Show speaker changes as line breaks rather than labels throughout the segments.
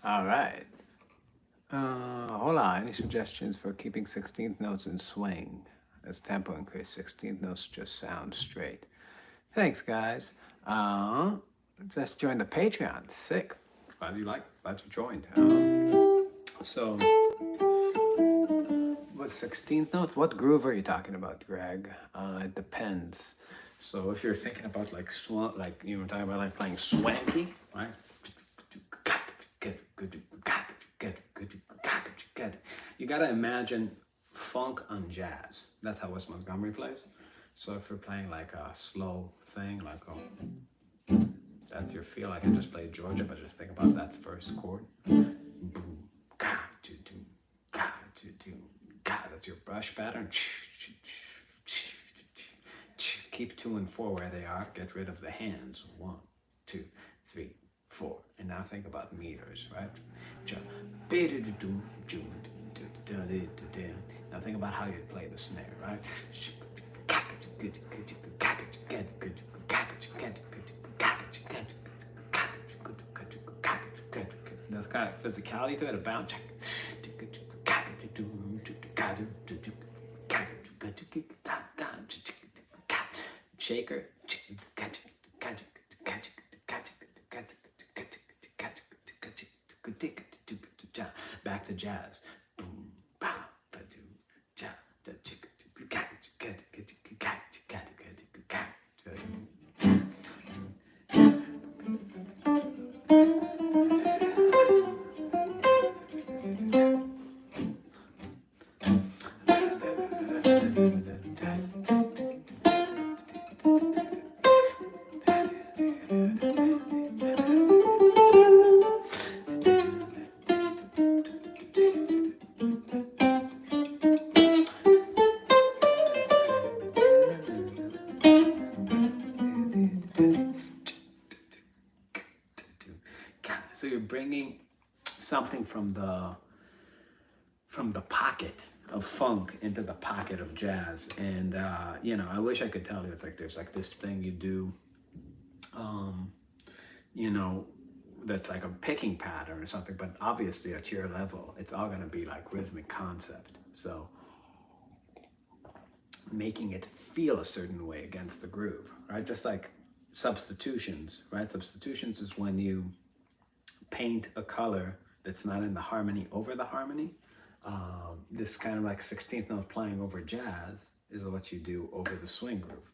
All right. Hold on. Any suggestions for keeping 16th notes in swing? As tempo increase, 16th notes just sound straight. Thanks, guys. Just joined the Patreon. Sick. Glad you joined. So, with 16th notes, what groove are you talking about, Greg? It depends. So if you're thinking about like like you were talking about like playing swanky, right? You gotta imagine funk on jazz. That's how Wes Montgomery plays. So if you're playing like a slow thing, like that's your feel. I can just play Georgia, but just think about that first chord. That's your brush pattern. Keep 2 and 4 where they are. Get rid of the hands. 1, 2, 3, 4. And now think about meters, right? Now think about how you play the snare, right? There's kind of physicality to it, a bounce. Shaker. Back to jazz. So you're bringing something from the pocket of funk into the pocket of jazz, and I wish I could tell you it's like there's like this thing you do, that's like a picking pattern or something. But obviously at your level, it's all gonna be like rhythmic concept. So making it feel a certain way against the groove, right? Just like substitutions, right? Substitutions is when you paint a color that's not in the harmony over the harmony. This kind of like 16th note playing over jazz is what you do over the swing groove,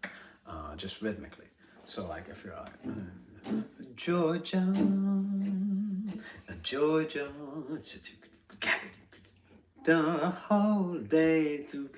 just rhythmically. So like if you're like, Georgia, Georgia, the whole day through.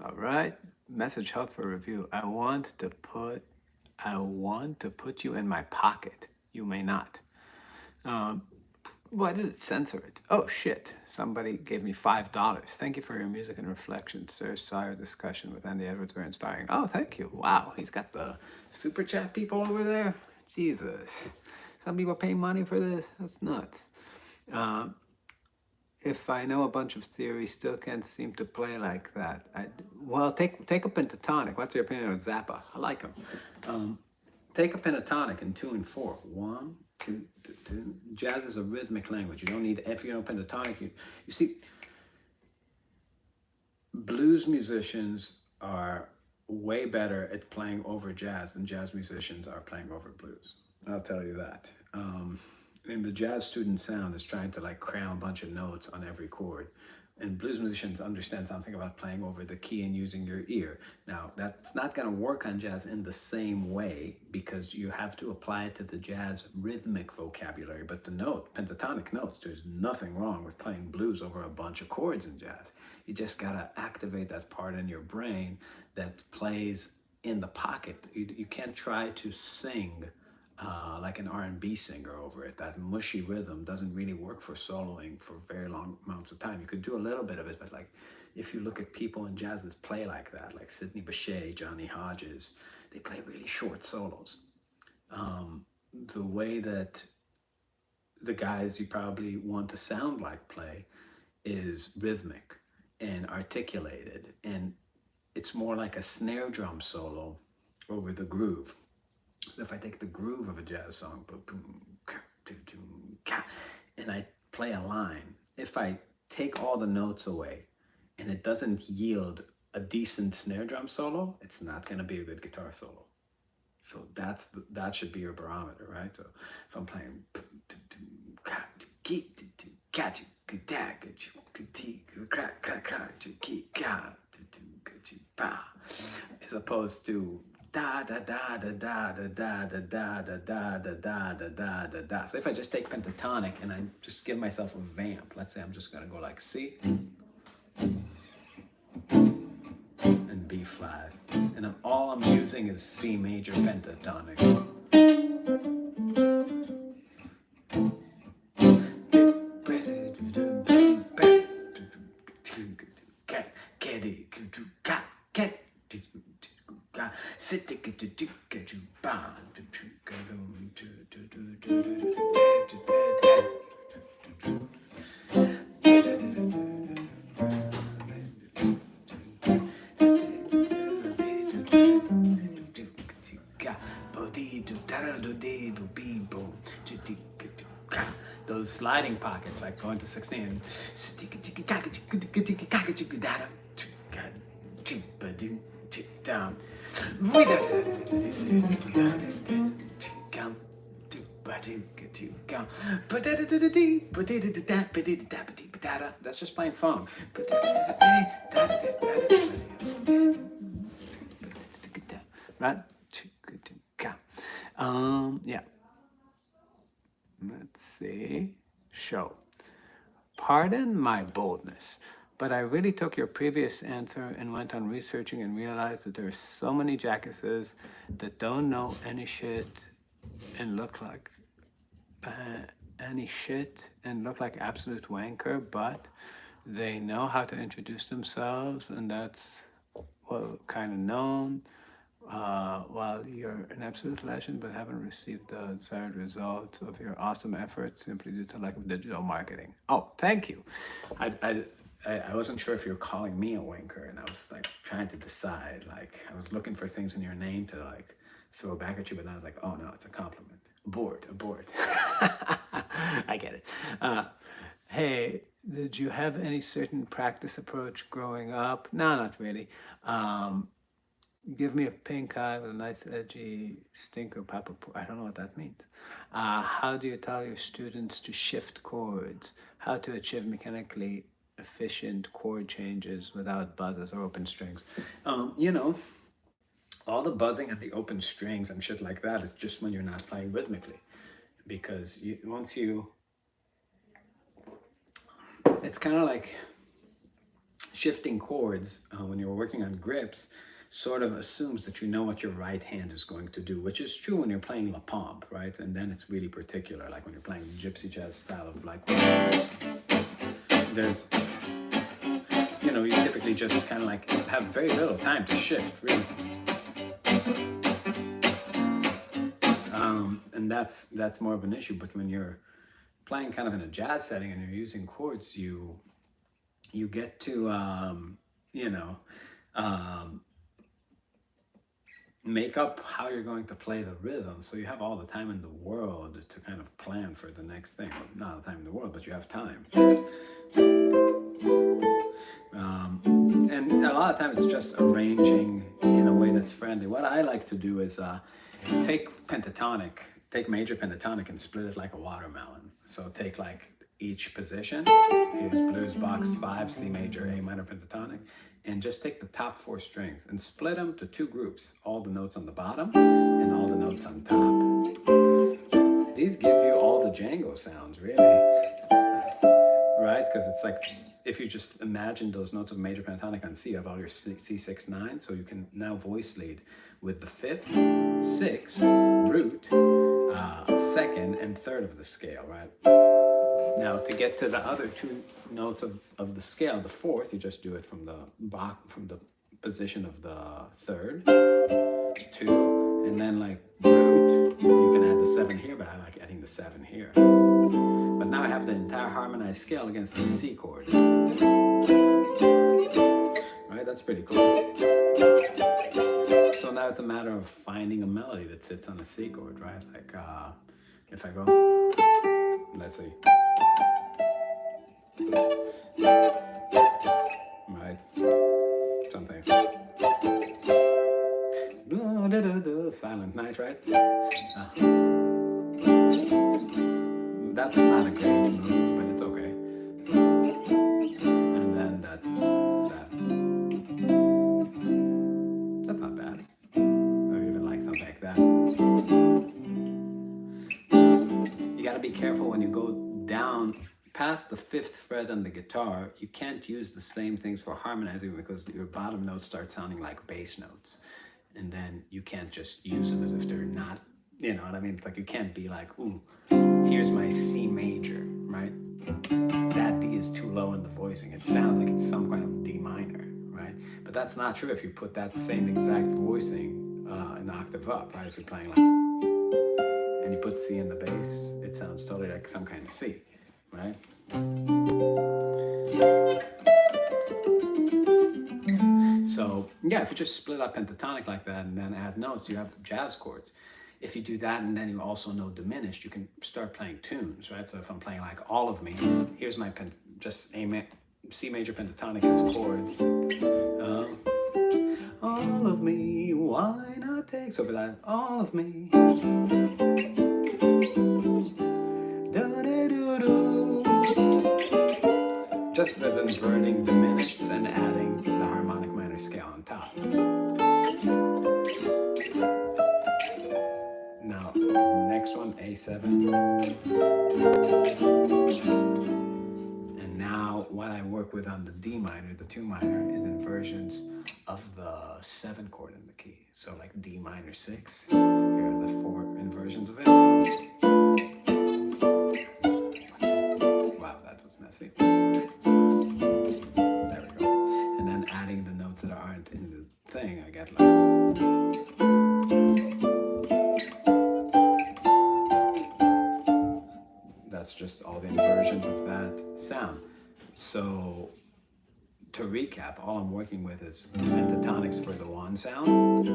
All right. Message held for review. I want to put you in my pocket. You may not. Why did it censor it? Oh shit. Somebody gave me $5. Thank you for your music and reflections, sir. Saw your discussion with Andy Edwards. Very inspiring. Oh, thank you. Wow. He's got the super chat people over there. Jesus. Some people pay money for this? That's nuts. Uh, if I know a bunch of theory, still can't seem to play like that. Well, take a pentatonic. What's your opinion of Zappa? I like him. Take a pentatonic in 2 and 4. 1, 2, 2, 2. Jazz is a rhythmic language. You don't need, if you know pentatonic, you see, blues musicians are way better at playing over jazz than jazz musicians are playing over blues. I'll tell you that. And the jazz student sound is trying to like cram a bunch of notes on every chord. And blues musicians understand something about playing over the key and using your ear. Now, that's not going to work on jazz in the same way because you have to apply it to the jazz rhythmic vocabulary. But the pentatonic notes, there's nothing wrong with playing blues over a bunch of chords in jazz. You just got to activate that part in your brain that plays in the pocket. You can't try to sing like an R&B singer over it. That mushy rhythm doesn't really work for soloing for very long amounts of time. You could do a little bit of it, but like if you look at people in jazz that play like that, like Sidney Bechet, Johnny Hodges, they play really short solos. The way that the guys you probably want to sound like play is rhythmic and articulated, and it's more like a snare drum solo over the groove. So if I take the groove of a jazz song, and I play a line, if I take all the notes away and it doesn't yield a decent snare drum solo, it's not going to be a good guitar solo. So that should be your barometer, right? So if I'm playing as opposed to da da da da da da da da da da da da da da da da da. So if I just take pentatonic and I just give myself a vamp, let's say I'm just gonna go like C and B flat, and then all I'm using is C major pentatonic. Those sliding pockets, like going to 16. That's just plain funk. Right? Yeah. Let's see. Show. Pardon my boldness, but I really took your previous answer and went on researching and realized that there are so many jackasses that don't know any shit and look like absolute wanker, but they know how to introduce themselves, and that's well kind of known. While you're an absolute legend but haven't received the desired results of your awesome efforts simply due to lack of digital marketing. Oh, thank you. I wasn't sure if you were calling me a wanker, and I was like trying to decide. Like I was looking for things in your name to like throw back at you, but I was like, oh no, it's a compliment. Abort. I get it. Hey, did you have any certain practice approach growing up? No, not really. Give me a pink eye with a nice edgy stinker papa. I don't know what that means. How do you tell your students to shift chords? How to achieve mechanically efficient chord changes without buzzes or open strings? All the buzzing and the open strings and shit like that is just when you're not playing rhythmically. Because it's kind of like shifting chords when you're working on grips sort of assumes that you know what your right hand is going to do, which is true when you're playing La Pompe, right? And then it's really particular, like when you're playing gypsy jazz style of like, there's, you typically just kind of like have very little time to shift, really. that's more of an issue. But when you're playing kind of in a jazz setting and you're using chords, you get to you know, make up how you're going to play the rhythm, so you have all the time in the world to kind of plan for the next thing. Well, not all the time in the world, but you have time. And a lot of times it's just arranging in a way that's friendly. What I like to do is take major pentatonic and split it like a watermelon. So take like each position, here's blues box 5, C major, A minor pentatonic, and just take the top 4 strings and split them to 2 groups, all the notes on the bottom and all the notes on top. These give you all the Django sounds, really, right? Because it's like, if you just imagine those notes of major pentatonic on C, you have all your C6, 9, so you can now voice lead with the 5th, 6th, root, 2nd, and 3rd of the scale, right? Now, to get to the other 2 notes of the scale, the 4th, you just do it from the position of the 3rd, 2, and then like root, you can add the 7 here, but I like adding the 7 here. But now I have the entire harmonized scale against the C chord. Right, that's pretty cool. So now it's a matter of finding a melody that sits on the C chord, right? Like, if I go, let's see. Right, something. Silent Night, right? That's not a great move, but it's okay. And then that's not bad. Or even like something like that. You gotta be careful when you go down past the 5th fret on the guitar. You can't use the same things for harmonizing because your bottom notes start sounding like bass notes. And then you can't just use them as if they're not, you know what I mean? It's like you can't be like, ooh, here's my C major, right? That D is too low in the voicing. It sounds like it's some kind of D minor, right? But that's not true if you put that same exact voicing an octave up, right? If you're playing like, and you put C in the bass, it sounds totally like some kind of C, right? So yeah, if you just split up pentatonic like that and then add notes, you have jazz chords. If you do that and then you also know diminished, you can start playing tunes, right? So if I'm playing like All of Me, here's my C major pentatonic as chords. All of me, why not take? So for that, all of me. Just with inverting diminished and adding the harmonic minor scale on top. Now, next one, A7. And now what I work with on the D minor, the 2 minor, is inversions of the 7 chord in the key. So like D minor 6, here are the 4 inversions of it. Wow, that was messy. There we go. And then adding the notes that aren't in the thing, I get like... That's just all the inversions of that sound. So to recap, all I'm working with is pentatonics for the 1 sound.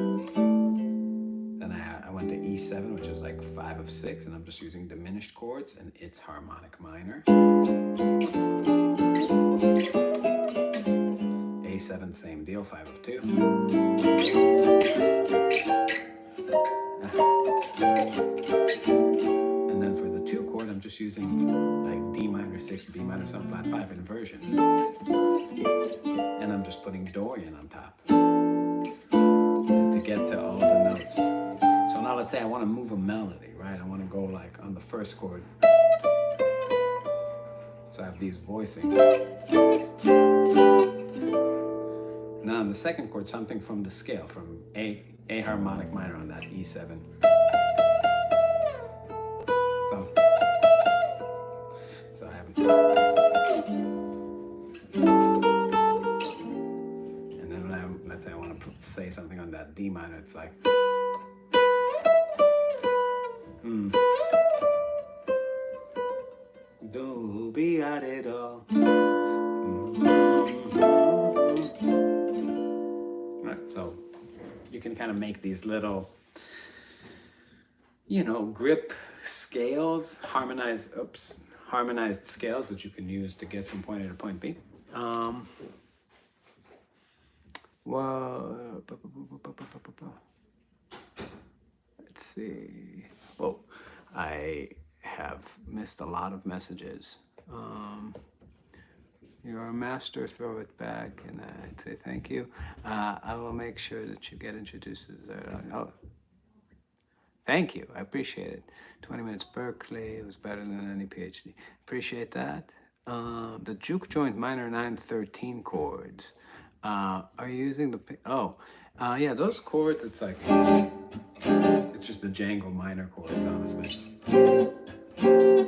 Then I went to E7, which is like 5 of 6, and I'm just using diminished chords and its harmonic minor. A7, same deal, 5 of 2. And then for the 2 chord, I'm just using like D minor 6, B minor 7 flat 5 inversions. And I'm just putting Dorian on top to get to all the notes. So now let's say I want to move a melody, right? I want to go like on the 1st chord. So I have these voicing. Now on the 2nd chord, something from the scale, from A harmonic minor on that E7. So I have, and then when let's say I want to say something on that D minor, it's like, Do be at it all. Right, so you can kind of make these little, you know, grip scales, harmonized scales that you can use to get from point A to point B. Well, let's see. Oh, I have missed a lot of messages. You're a master, throw it back, and I'd say thank you. I will make sure that you get introduced as oh, thank you, I appreciate it. 20 minutes Berkeley, it was better than any PhD. Appreciate that. The juke joint minor 913 chords. Are you using the, yeah, those chords, it's like, it's just the Django minor chords, honestly.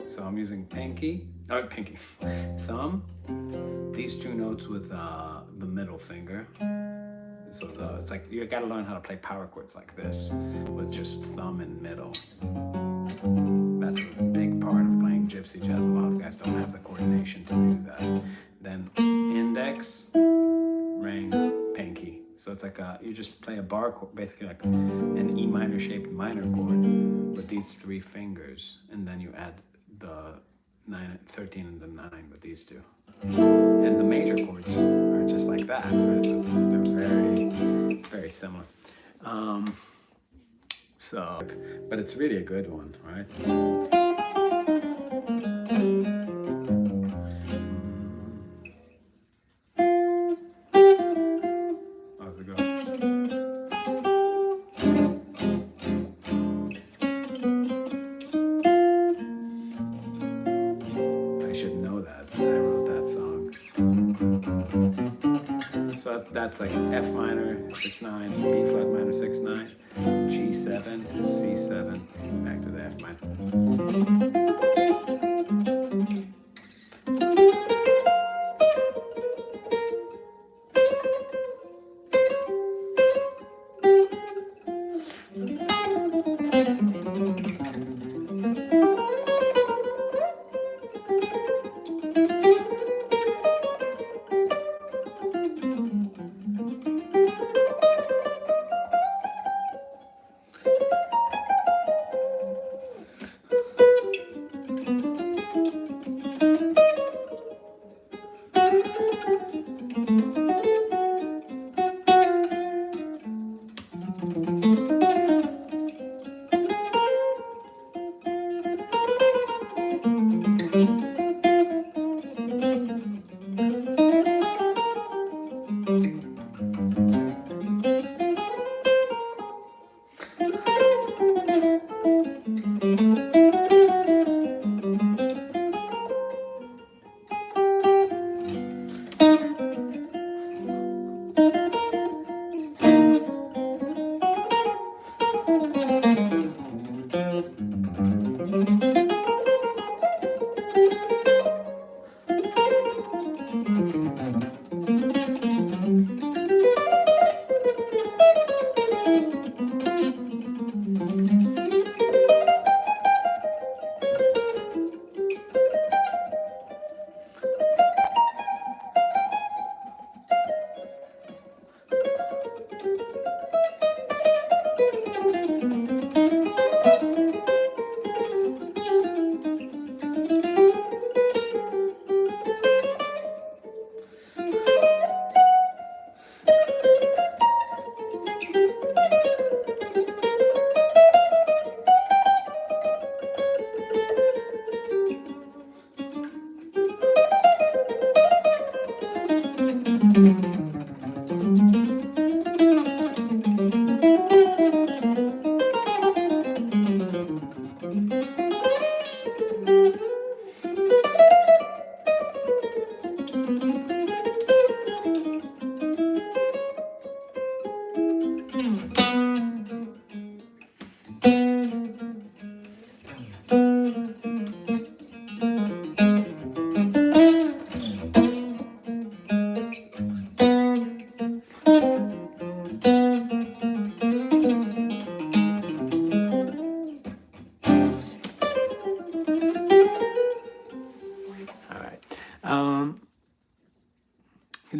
So I'm using thumb, these two notes with the middle finger. So it's like, you gotta learn how to play power chords like this, with just thumb and middle. That's a big part of playing gypsy jazz. A lot of guys don't have the coordination to do that. Then index, ring, pinky. So it's like you just play a bar chord, basically like an E minor shaped minor chord with these three fingers, and then you add the 13 and the 9 with these two. And the major chords are just like that, right? So they're very, very similar. But it's really a good one, right? That's like F minor 6/9, B flat minor 6/9, G7, C7, back to the F minor.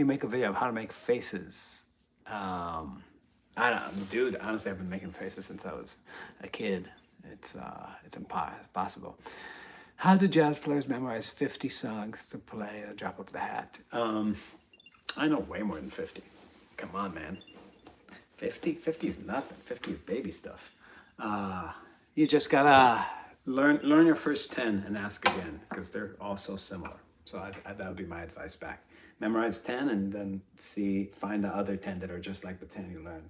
make a video of how to make faces. I don't, dude. Honestly, I've been making faces since I was a kid. It's impossible. How do jazz players memorize 50 songs to play at a drop of the hat? I know way more than 50. Come on, man. 50 is nothing. 50 is baby stuff. You just gotta learn your first 10 and ask again, because they're all so similar. So that would be my advice back. Memorize 10 and then find the other 10 that are just like the 10 you learned.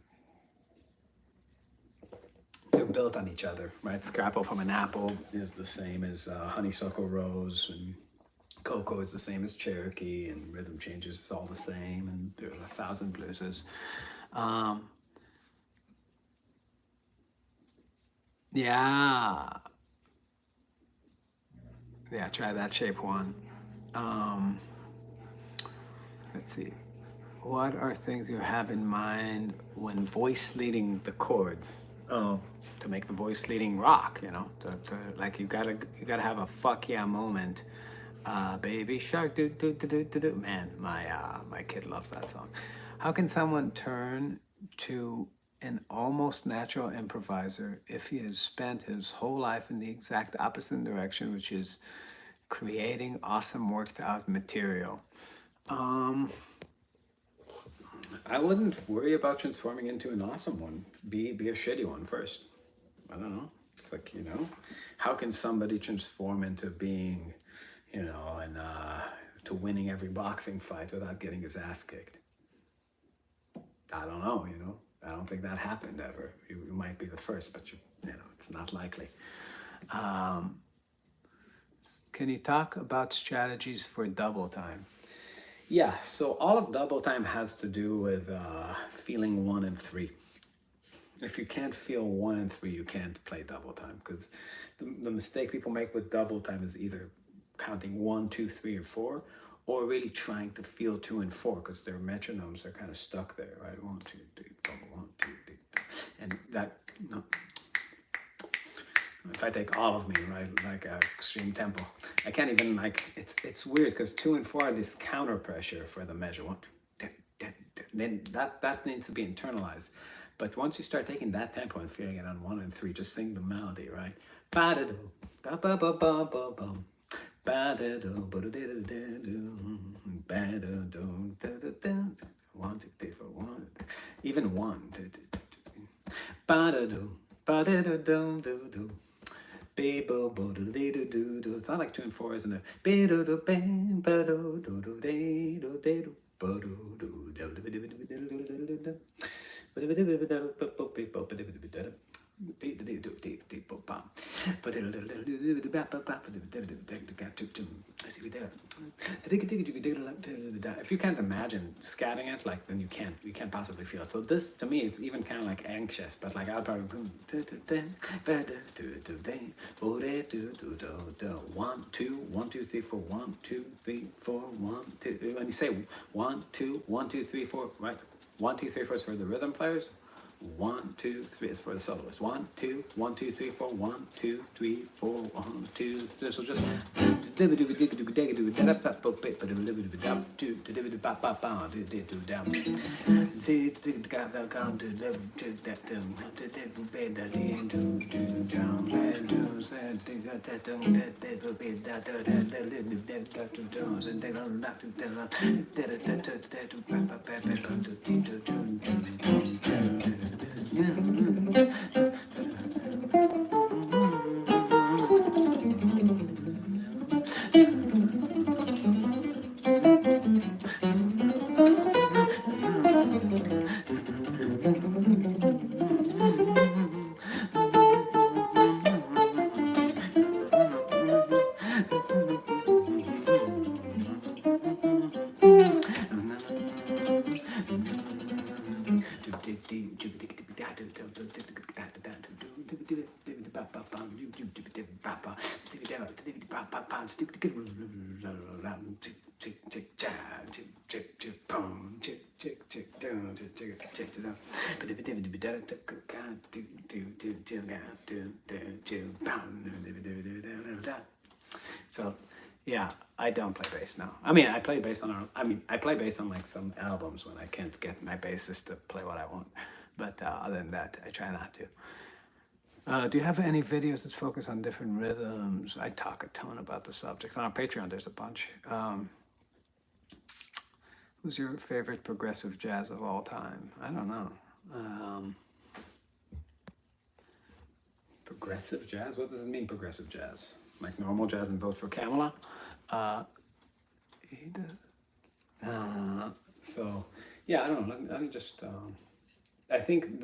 They're built on each other, right? Scrapple from an apple is the same as honeysuckle rose, and cocoa is the same as Cherokee, and rhythm changes is all the same, and there's 1,000 blueses. Yeah, try that shape one. Let's see. What are things you have in mind when voice leading the chords? Oh, to make the voice leading rock, you know, like you gotta have a fuck yeah moment. Baby shark, do do do do do do. Man, my kid loves that song. How can someone turn to an almost natural improviser if he has spent his whole life in the exact opposite direction, which is creating awesome worked out material? I wouldn't worry about transforming into an awesome one. Be a shitty one first. I don't know. It's like, you know, how can somebody transform into being, you know, and to winning every boxing fight without getting his ass kicked? I don't know, you know. I don't think that happened ever. You might be the first, but you know, it's not likely. Can you talk about strategies for double time? Yeah, so all of double time has to do with feeling 1 and 3. If you can't feel 1 and 3, you can't play double time, because the mistake people make with double time is either counting 1, 2, 3, or 4, or really trying to feel 2 and 4, because their metronomes are kind of stuck there, right? 1, 2, 3, 4, 1, 2, 3, and that, no. If I take all of me, right, like extreme tempo, I can't even, like, it's weird, because 2 and 4 are this counter pressure for the measure. 1, 2, then that needs to be internalized. But once you start taking that tempo and feeling it on 1 and 3, just sing the melody, right? Ba-da-do, ba-ba-ba-ba-ba-bum. Ba-da-do, ba-da-da-da-da-do, ba-da-do, da-da-da. 1, 2, 3, 4, 1. Even 1. Ba-da-do, ba-da-da-dum-do-do. It's not like 2 and 4, isn't it? If you can't imagine scatting it, like, then you can't possibly feel it. So this, to me, it's even kind of like anxious, but like I'll probably 1, 2, 1, 2, 3, 4, 1, 2, 3, 4, 1, 2. When you say 1, 2, 1, 2, 3, 4, right? 1, 2, 3, 4 is for the rhythm players. 1, 2, 3 is for the soloist. 1, 2, 1, 2, 3, 4, 1, 2, 3, 4, 1, 2, 3. So just So Yeah, I don't play bass now. I mean, I play bass on I play bass on like some albums when I can't get my bassist to play what I want. But other than that, I try not to. Do you have any videos that focus on different rhythms? I talk a ton about the subject. On our Patreon, there's a bunch. Who's your favorite progressive jazz of all time? I don't know. Progressive jazz? What does it mean, progressive jazz? Like normal jazz and Vote for Kamala? So, yeah, I don't know. Let me just... I think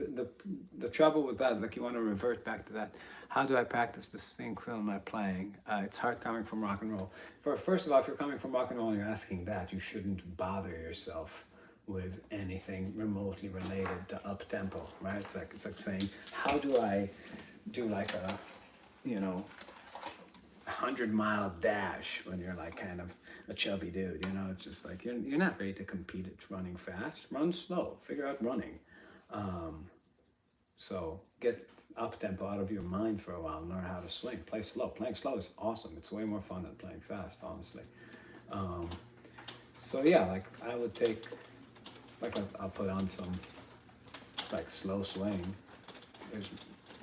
the trouble with that, like you want to revert back to that, how do I practice the swing film I'm playing? It's hard coming from rock and roll. First of all, if you're coming from rock and roll and you're asking that, you shouldn't bother yourself with anything remotely related to up tempo, right? It's like saying, how do I do like a, 100-mile dash when you're like kind of a chubby dude, It's just like you're not ready to compete at running fast. Run slow. Figure out running. So get up tempo out of your mind for a while. Learn how to swing. Play slow. Playing slow is awesome. It's way more fun than playing fast, honestly. So yeah, like I would take, like I'll put on some, it's like slow swing. There's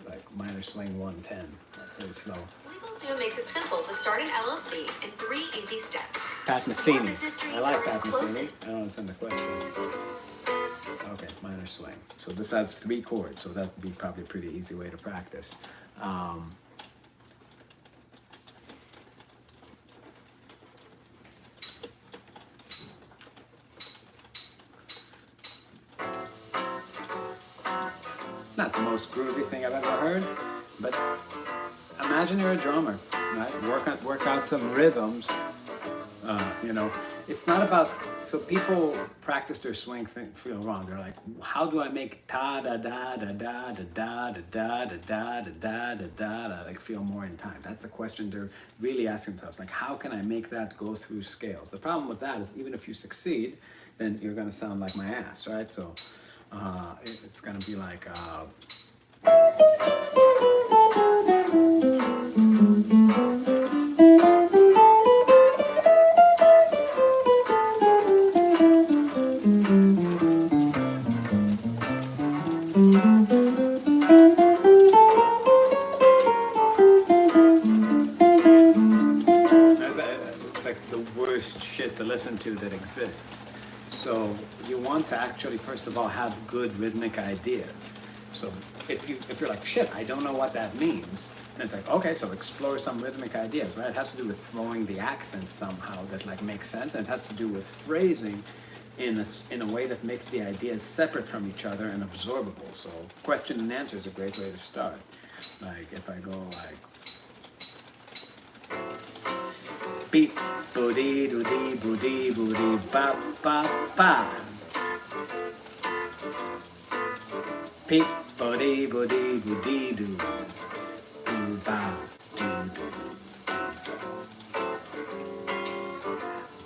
like minor swing 110, pretty slow.
LegalZoom makes it simple to start an LLC in 3 easy steps.
Pat Metheny. I like Pat Metheny. I don't understand the question. Okay, minor swing. So this has 3 chords, so that would be probably a pretty easy way to practice. Not the most groovy thing I've ever heard, but imagine you're a drummer, right? Work out some rhythms. It's not about, so people practice their swing feel wrong. They're like, how do I make ta da da da da da da da da da da da da da like feel more in time? That's the question they're really asking themselves. Like, how can I make that go through scales? The problem with that is even if you succeed, then you're gonna sound like my ass, right? So it's gonna be like it's like the worst shit to listen to that exists. So you want to actually, first of all, have good rhythmic ideas. So if you're like, shit, I don't know what that means, then it's like, okay, so explore some rhythmic ideas, right? It has to do with throwing the accents somehow that like makes sense, and it has to do with phrasing in a way that makes the ideas separate from each other and absorbable. So question and answer is a great way to start. Like if I go like beep boody doody boody boody ba ba ba. Beep boody boody boody doo doo ba doo doo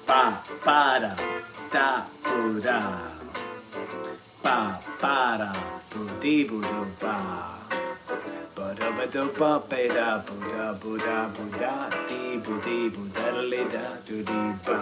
ba ba da da boo da ba ba da boo dee boo doo ba. Ba-da-ba-da-ba, ba-da-ba-da, ba-da-ba-da, dee-ba-dee-ba-da-da-da-da-dee-ba.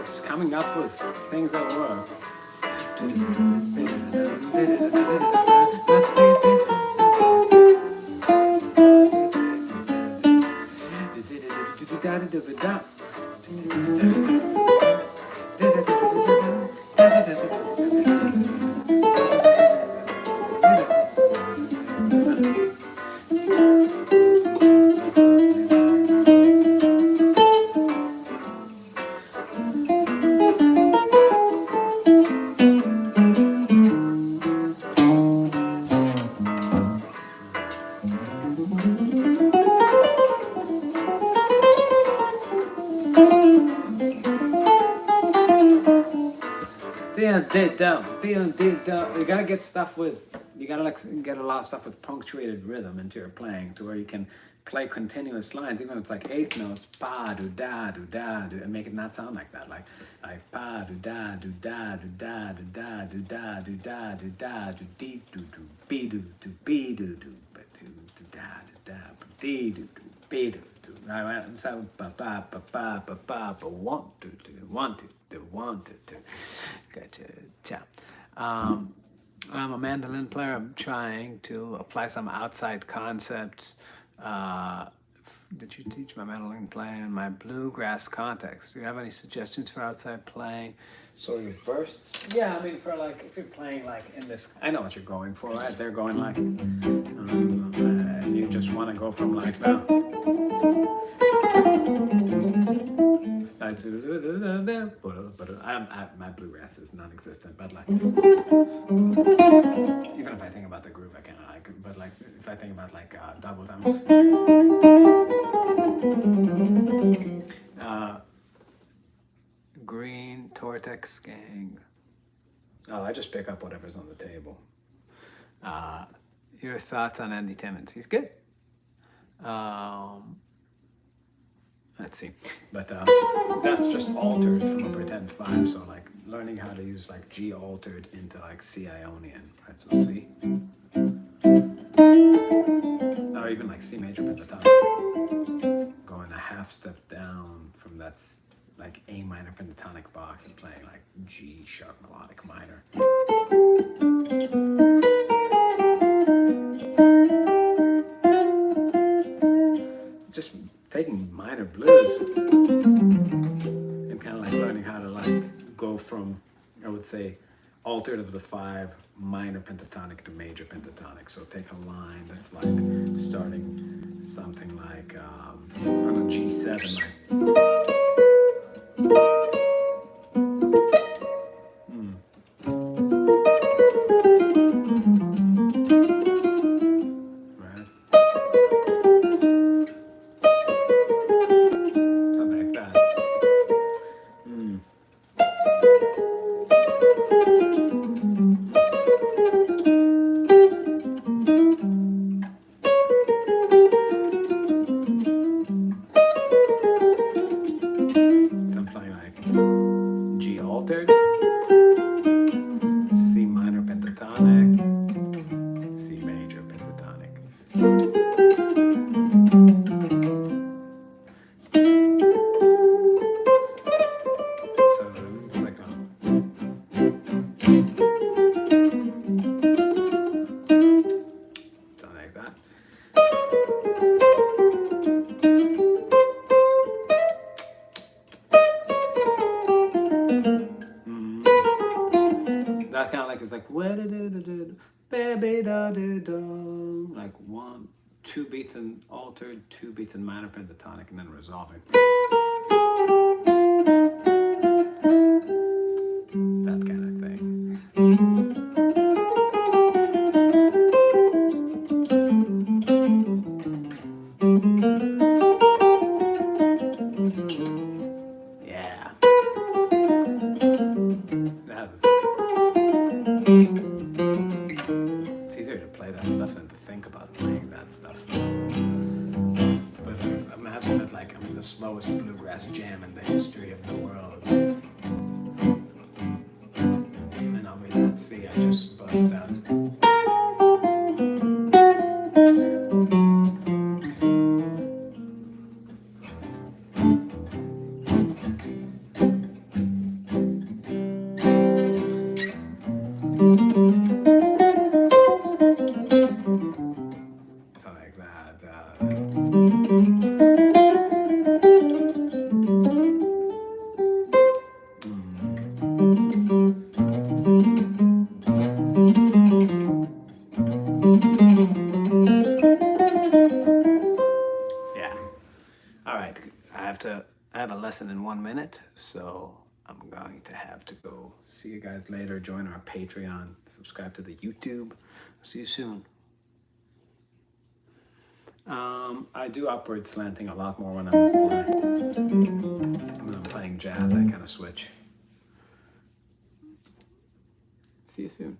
Just coming up with things that work. You gotta get stuff with, you gotta like get a lot of stuff with punctuated rhythm into your playing to where you can play continuous lines, even if it's like eighth notes, pa do da do da do, and make it not sound like that, like pa do da do da do da do da do da do da do da do dee do do be do do be do do but do do da do da dee do do be do do. So ba ba ba ba ba ba ba want to do want to wanted to. Gotcha. Ciao. I'm a mandolin player. I'm trying to apply some outside concepts. Did you teach my mandolin playing in my bluegrass context? Do you have any suggestions for outside playing? Sort of bursts? Yeah, I mean, for like, if you're playing like in this, I know what you're going for, right? They're going like, and you just want to go from like now. My bluegrass is non-existent, but like, even if I think about the groove, I can't like, but like, if I think about like double time, green Tortex gang. Oh, I just pick up whatever's on the table. Your thoughts on Andy Timmons? He's good. Let's see, but that's just altered from a pretend 5, so like learning how to use like G altered into like C Ionian, right? So C, or even like C major pentatonic, going a half step down from that like A minor pentatonic box and playing like G sharp melodic minor. Just taking minor blues and kind of like learning how to like go from, I would say, altered of the 5, minor pentatonic to major pentatonic. So take a line that's like starting something like on a G7, like. C minor pentatonic, C major pentatonic. So it's like something like that. That kind of like is like baby da da da, like 1, 2 beats in altered, 2 beats in minor pentatonic, and then resolving. That kind of thing. Yeah. It's easier to play that stuff than to think about playing that stuff. So, but imagine it like I'm in the slowest bluegrass jam in the history of the world. And over that C, I just bust out. Yeah. All right. I have a lesson in 1 minute, so I'm going to have to go. See you guys later. Join our Patreon. Subscribe to the YouTube. See you soon. I do upward slanting a lot more when I'm playing jazz. I kind of switch. See you soon.